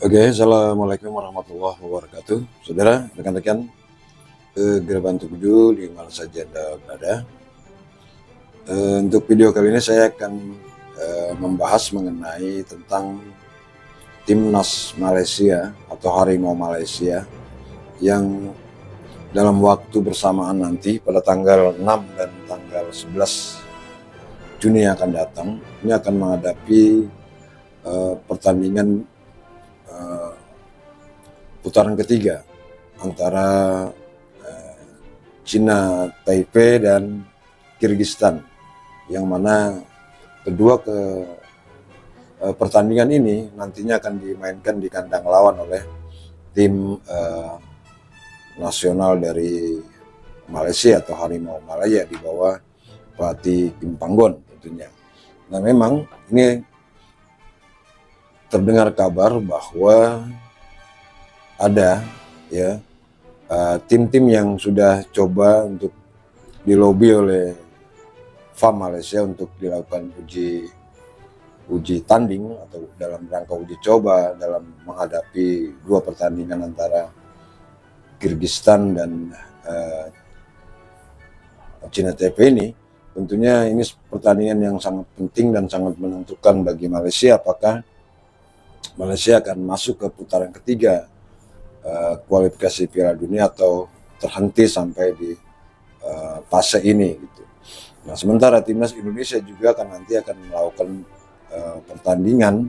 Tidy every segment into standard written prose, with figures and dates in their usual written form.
Oke, assalamualaikum warahmatullahi wabarakatuh. Saudara, rekan-rekan, Gerbang Tujuh di mana saja Anda berada. Untuk video kali ini saya akan membahas mengenai tentang Timnas Malaysia atau Harimau Malaysia yang dalam waktu bersamaan nanti pada tanggal 6 dan tanggal 11 Juni yang akan datang, ini akan menghadapi pertandingan putaran ketiga antara Cina Taipei dan Kyrgyzstan, yang mana kedua pertandingan ini nantinya akan dimainkan di kandang lawan oleh tim nasional dari Malaysia atau Harimau Malaya di bawah pelatih Kim Panggon tentunya. Nah, memang ini terdengar kabar bahwa ada ya tim-tim yang sudah coba untuk dilobi oleh FAM Malaysia untuk dilakukan uji tanding atau dalam rangka uji coba dalam menghadapi dua pertandingan antara Kyrgyzstan dan Cina Taipei ini. Tentunya ini pertandingan yang sangat penting dan sangat menentukan bagi Malaysia, apakah Malaysia akan masuk ke putaran ketiga kualifikasi Piala Dunia atau terhenti sampai di fase ini gitu. Nah, sementara timnas Indonesia juga nanti akan melakukan pertandingan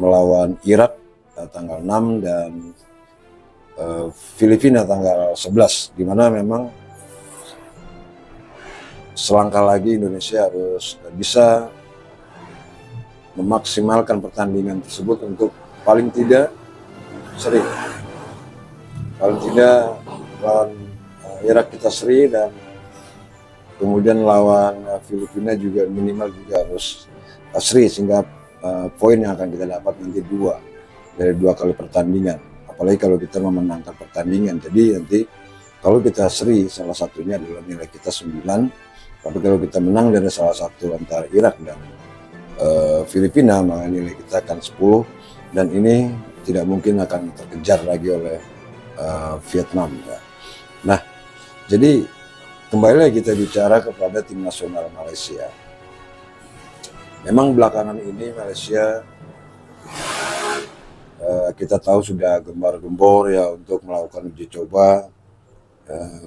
melawan Irak tanggal 6 dan Filipina tanggal 11, di mana memang selangkah lagi Indonesia harus bisa memaksimalkan pertandingan tersebut untuk paling tidak seri. Paling tidak lawan Irak kita seri, dan kemudian lawan Filipina juga minimal juga harus seri, sehingga poin yang akan kita dapat nanti 2 dari 2 kali pertandingan. Apalagi kalau kita memenangkan pertandingan. Jadi nanti kalau kita seri salah satunya adalah nilai kita 9, tapi kalau kita menang dari salah satu antara Irak dan Filipina maka nilai kita akan 10, dan ini tidak mungkin akan terkejar lagi oleh Vietnam ya. Nah, jadi kembali lagi kita bicara kepada tim nasional Malaysia. Memang belakangan ini Malaysia kita tahu sudah gembar-gembor ya untuk melakukan uji coba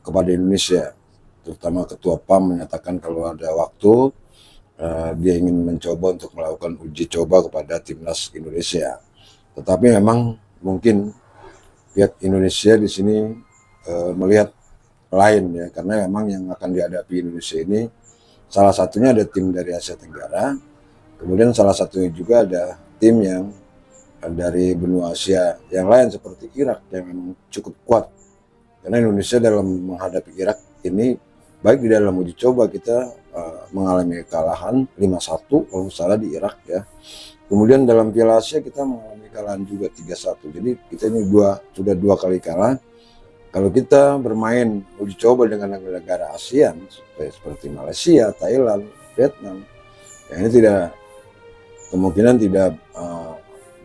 kepada Indonesia. Terutama Ketua PAM menyatakan kalau ada waktu dia ingin mencoba untuk melakukan uji coba kepada timnas Indonesia. Tetapi memang mungkin pihak Indonesia di sini melihat lain ya, karena memang yang akan dihadapi Indonesia ini salah satunya ada tim dari Asia Tenggara, kemudian salah satunya juga ada tim yang dari benua Asia yang lain seperti Irak yang memang cukup kuat. Karena Indonesia dalam menghadapi Irak ini, baik di dalam uji coba kita mengalami kekalahan 5-1 kalau salah di Irak ya. Kemudian dalam Piala Asia kita mengalami kekalahan juga 3-1. Jadi kita ini sudah 2 kali kalah. Kalau kita bermain uji coba dengan negara ASEAN seperti Malaysia, Thailand, Vietnam, ya ini kemungkinan tidak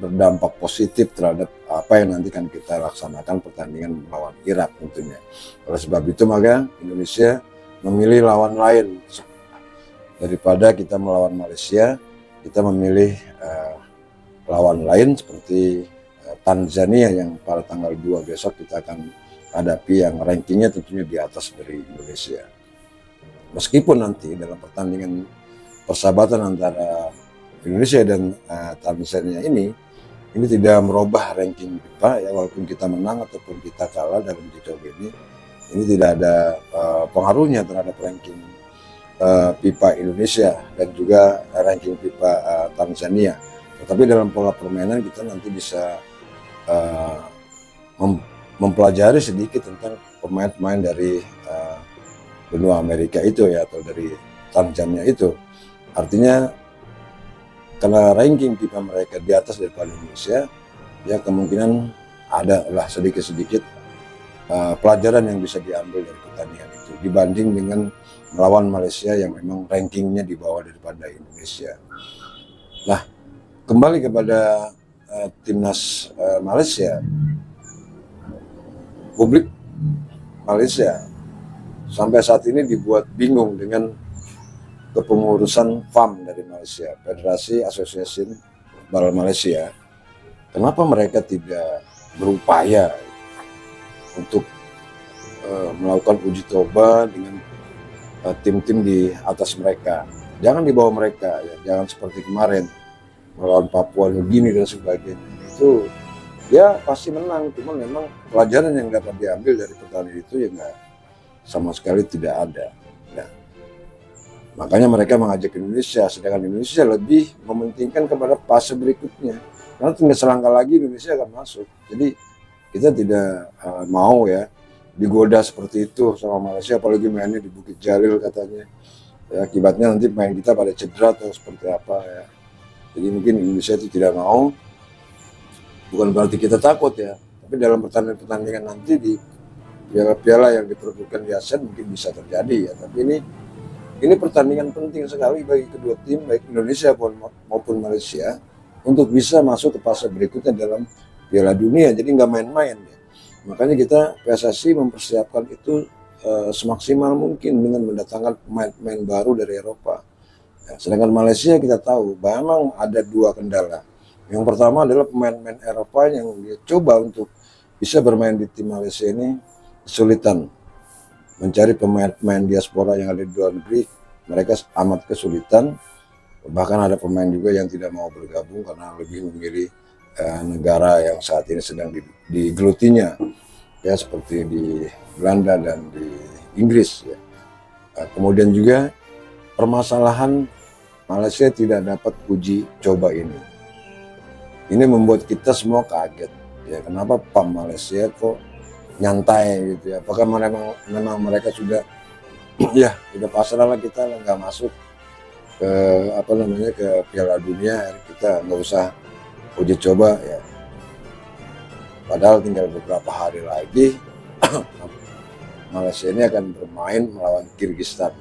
berdampak positif terhadap apa yang nanti kan kita laksanakan pertandingan melawan Irak tentunya. Oleh sebab itu maka Indonesia memilih lawan lain. Daripada kita melawan Malaysia, kita memilih lawan lain seperti Tanzania yang pada tanggal 2 besok kita akan hadapi, yang rankingnya tentunya di atas dari Indonesia. Meskipun nanti dalam pertandingan persahabatan antara Indonesia dan Tanzania ini tidak merubah ranking kita ya, walaupun kita menang ataupun kita kalah dalam uji coba ini tidak ada pengaruhnya terhadap ranking FIFA Indonesia dan juga ranking FIFA Tanzania. Tetapi dalam pola permainan kita nanti bisa mempelajari sedikit tentang pemain-pemain dari benua Amerika itu ya, atau dari Tanzania itu. Artinya karena ranking FIFA mereka di atas daripada Indonesia, ya kemungkinan adalah sedikit-sedikit pelajaran yang bisa diambil dari pertandingan itu dibanding dengan melawan Malaysia yang memang rankingnya di bawah daripada Indonesia. Nah, kembali kepada timnas Malaysia, publik Malaysia sampai saat ini dibuat bingung dengan kepengurusan FAM dari Malaysia, Federasi Association Bal Malaysia. Kenapa mereka tidak berupaya untuk melakukan uji coba dengan tim-tim di atas mereka? Jangan di bawah mereka, ya. Jangan seperti kemarin melawan Papua Nugini dan sebagainya. Itu dia pasti menang, cuma memang pelajaran yang dapat diambil dari pertandingan itu ya nggak, sama sekali tidak ada. Nah, makanya mereka mengajak Indonesia, sedangkan Indonesia lebih mementingkan kepada fase berikutnya. Karena tinggal selangkah lagi Indonesia akan masuk. Jadi kita tidak mau ya digoda seperti itu sama Malaysia, apalagi mainnya di Bukit Jalil katanya. Ya, akibatnya nanti main kita pada cedera atau seperti apa ya. Jadi mungkin Indonesia itu tidak mau. Bukan berarti kita takut ya, tapi dalam pertandingan nanti di piala-piala yang diperebutkan di ASEAN mungkin bisa terjadi ya. Tapi ini pertandingan penting sekali bagi kedua tim, baik Indonesia maupun Malaysia, untuk bisa masuk ke fase berikutnya dalam Piala Dunia. Jadi nggak main-main ya. Makanya kita PSSI mempersiapkan itu semaksimal mungkin dengan mendatangkan pemain-pemain baru dari Eropa. Ya, sedangkan Malaysia kita tahu memang ada dua kendala. Yang pertama adalah pemain-pemain Eropa yang dia coba untuk bisa bermain di tim Malaysia ini kesulitan. Mencari pemain-pemain diaspora yang ada di luar negeri, mereka amat kesulitan. Bahkan ada pemain juga yang tidak mau bergabung karena lebih memilih negara yang saat ini sedang digelutinya, ya, seperti di Belanda dan di Inggris. Ya. Kemudian juga permasalahan Malaysia tidak dapat uji coba ini. Ini membuat kita semua kaget. Ya, kenapa PAM Malaysia kok nyantai gitu ya? Apakah memang mereka sudah ya udah pasrah lah, kita nggak masuk ke ke Piala Dunia, kita nggak usah uji coba ya. Padahal tinggal beberapa hari lagi Malaysia ini akan bermain melawan Kyrgyzstan.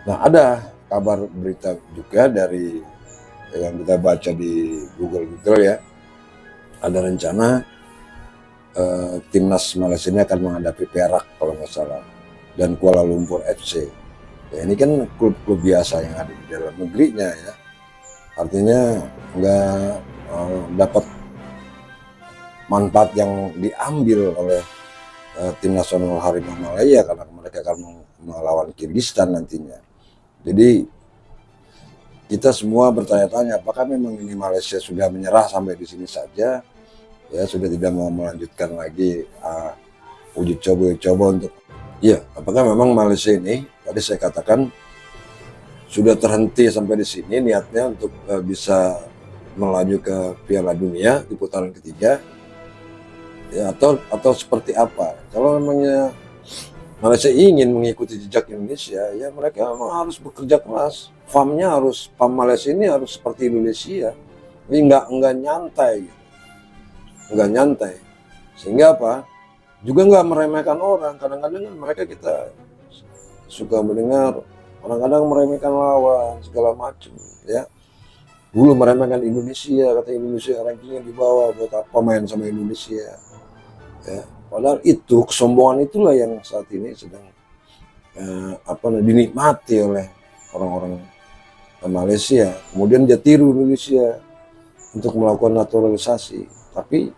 Nah, ada kabar berita juga dari yang kita baca di Google ya, ada rencana timnas Malaysia ini akan menghadapi Perak kalau nggak salah, dan Kuala Lumpur FC. Ya, ini kan klub-klub biasa yang ada di dalam negerinya ya, artinya nggak dapat manfaat yang diambil oleh tim nasional Harimau Malaya karena mereka akan melawan Kyrgyzstan nantinya. Jadi kita semua bertanya-tanya, apakah memang ini Malaysia sudah menyerah sampai di sini saja, ya, sudah tidak mau melanjutkan lagi uji coba untuk, ya, apakah memang Malaysia ini, tadi saya katakan, sudah terhenti sampai di sini niatnya untuk bisa melaju ke Piala Dunia di putaran ketiga, ya, atau seperti apa? Kalau memangnya Malaysia ingin mengikuti jejak Indonesia, ya mereka memang harus bekerja keras. FAM-nya harus, FAM Malaysia ini harus seperti Indonesia, jadi nggak nyantai, gitu. Nggak nyantai, sehingga apa? Juga nggak meremehkan orang. Kadang-kadang kan mereka kita suka mendengar orang kadang meremehkan lawan segala macam, ya. Dulu meremehkan Indonesia, kata Indonesia rankingnya di bawah, buat apa main sama Indonesia? Ya. Padahal itu kesombongan itulah yang saat ini sedang dinikmati oleh orang-orang Malaysia. Kemudian dia tiru Indonesia untuk melakukan naturalisasi, tapi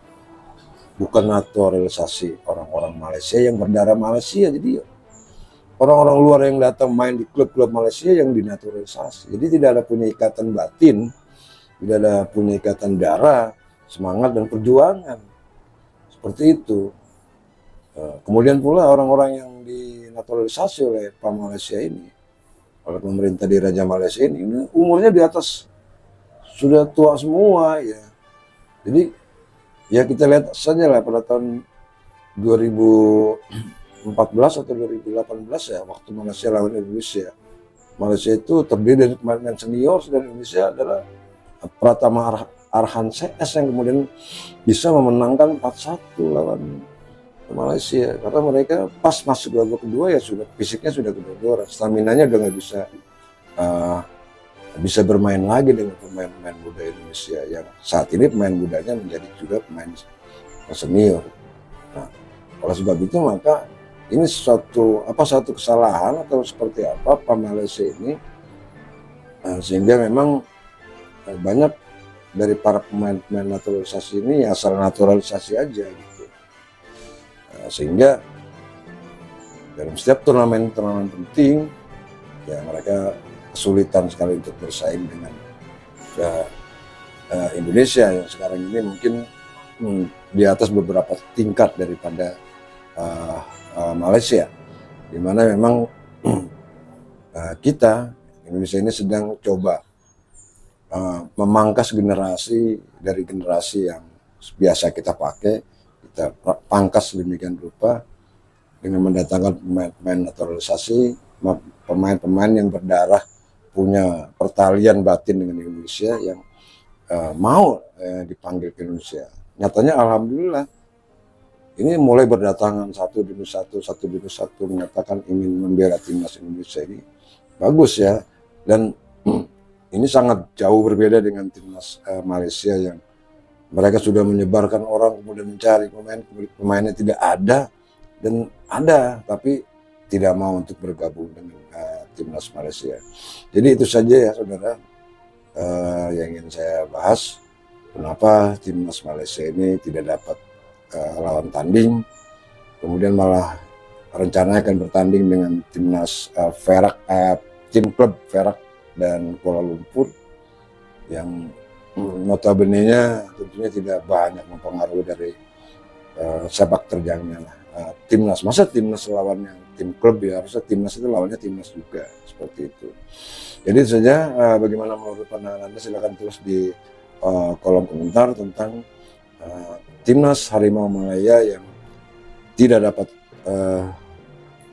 bukan naturalisasi orang-orang Malaysia yang berdarah Malaysia. Jadi orang-orang luar yang datang main di klub-klub Malaysia yang dinaturalisasi. Jadi tidak ada punya ikatan batin, tidak ada punya ikatan darah, semangat dan perjuangan. Seperti itu. Kemudian pula orang-orang yang dinaturalisasi oleh PAM Malaysia ini, oleh pemerintah di Raja Malaysia ini umurnya di atas, sudah tua semua ya. Jadi ya kita lihat saja lah pada tahun 2014 atau 2018 ya, waktu Malaysia lawan Indonesia. Malaysia itu terdiri dari pemain senior, dan Indonesia adalah Pratama Arhan CS yang kemudian bisa memenangkan 4-1 lawan Malaysia, karena mereka pas masuk babak kedua ya sudah fisiknya sudah kedor-doran, staminanya udah nggak bisa bisa bermain lagi dengan pemain-pemain muda Indonesia yang saat ini pemain mudanya menjadi juga pemain senior. Nah, oleh sebab itu maka ini satu kesalahan atau seperti apa Malaysia ini, sehingga memang banyak dari para pemain-pemain naturalisasi ini asal naturalisasi aja gitu. Sehingga dalam setiap turnamen penting ya mereka kesulitan sekali untuk bersaing dengan Indonesia yang sekarang ini mungkin di atas beberapa tingkat daripada Malaysia, di mana memang kita Indonesia ini sedang coba memangkas generasi dari generasi yang biasa kita pakai, kita pangkas demikian rupa dengan mendatangkan pemain-pemain naturalisasi, pemain-pemain yang berdarah punya pertalian batin dengan Indonesia yang mau dipanggil ke Indonesia. Nyatanya alhamdulillah ini mulai berdatangan satu demi satu menyatakan ingin membela timnas Indonesia ini. Bagus ya, dan ini sangat jauh berbeda dengan timnas Malaysia yang mereka sudah menyebarkan orang kemudian mencari pemainnya tidak ada, dan ada tapi tidak mau untuk bergabung dengan timnas Malaysia. Jadi itu saja ya saudara yang ingin saya bahas, kenapa timnas Malaysia ini tidak dapat lawan tanding, kemudian malah rencananya akan bertanding dengan timnas tim klub Perak dan Kuala Lumpur yang notabene-nya tentunya tidak banyak mempengaruhi dari sepak terjangnya timnas. Masa timnas lawannya tim klub ya, harusnya timnas itu lawannya timnas juga, seperti itu. Jadi itu saja, bagaimana menurut pandangan Anda, silakan tulis di kolom komentar tentang timnas Harimau Malaya yang tidak dapat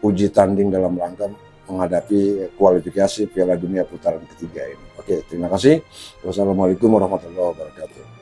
uji tanding dalam rangka menghadapi kualifikasi Piala Dunia putaran ketiga ini. Oke, terima kasih. Wassalamualaikum warahmatullahi wabarakatuh.